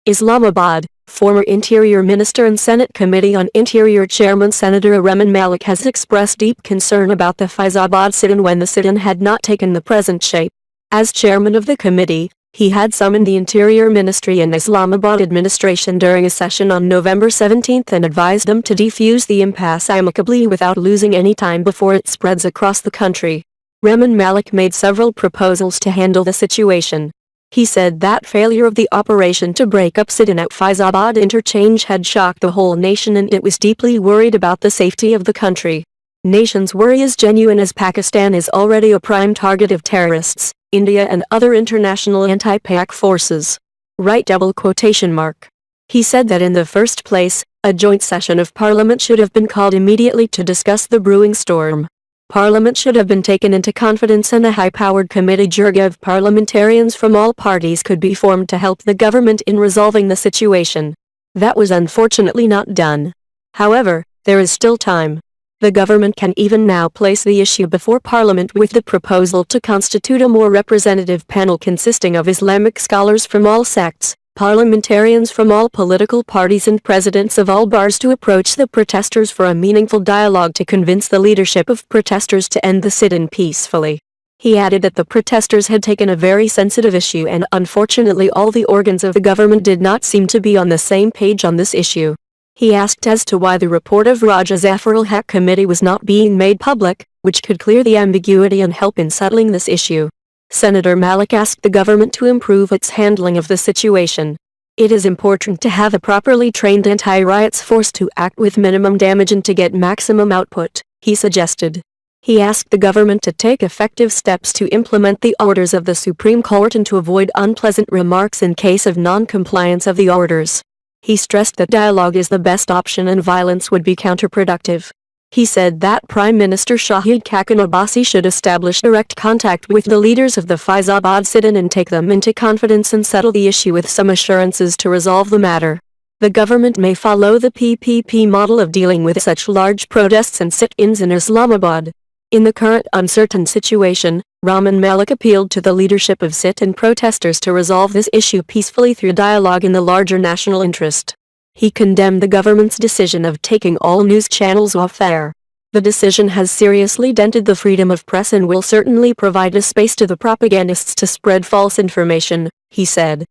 Islamabad, former Interior Minister and Senate Committee on Interior Chairman Senator Malik has expressed deep concern about the Faizabad sit-in when the sit-in had not taken the present shape. As chairman of the committee, he had summoned the Interior Ministry and Islamabad administration during a session on November 17 and advised them to defuse the impasse amicably without losing any time before it spreads across the country. Malik made several proposals to handle the situation. He said that failure of the operation to break up sit-in at Faizabad interchange had shocked the whole nation and it was deeply worried about the safety of the country. Nation's worry is genuine as Pakistan is already a prime target of terrorists, India and other international anti-Pak forces. He said that in the first place, a joint session of Parliament should have been called immediately to discuss the brewing storm. Parliament should have been taken into confidence and a high-powered committee jirga of parliamentarians from all parties could be formed to help the government in resolving the situation. That was unfortunately not done. However, there is still time. The government can even now place the issue before Parliament with the proposal to constitute a more representative panel consisting of Islamic scholars from all sects, parliamentarians from all political parties and presidents of all bars to approach the protesters for a meaningful dialogue to convince the leadership of protesters to end the sit-in peacefully. He added that the protesters had taken a very sensitive issue and unfortunately all the organs of the government did not seem to be on the same page on this issue. He asked as to why the report of Raja Zafar-ul-Haq committee was not being made public, which could clear the ambiguity and help in settling this issue. Senator Malik asked the government to improve its handling of the situation. It is important to have a properly trained anti-riots force to act with minimum damage and to get maximum output, he suggested. He asked the government to take effective steps to implement the orders of the Supreme Court and to avoid unpleasant remarks in case of non-compliance of the orders. He stressed that dialogue is the best option and violence would be counterproductive. He said that Prime Minister Shahid Khaqan Abbasi should establish direct contact with the leaders of the Faizabad sit-in and take them into confidence and settle the issue with some assurances to resolve the matter. The government may follow the PPP model of dealing with such large protests and sit-ins in Islamabad. In the current uncertain situation, Malik appealed to the leadership of sit-in protesters to resolve this issue peacefully through dialogue in the larger national interest. He condemned the government's decision of taking all news channels off air. The decision has seriously dented the freedom of press and will certainly provide a space to the propagandists to spread false information, he said.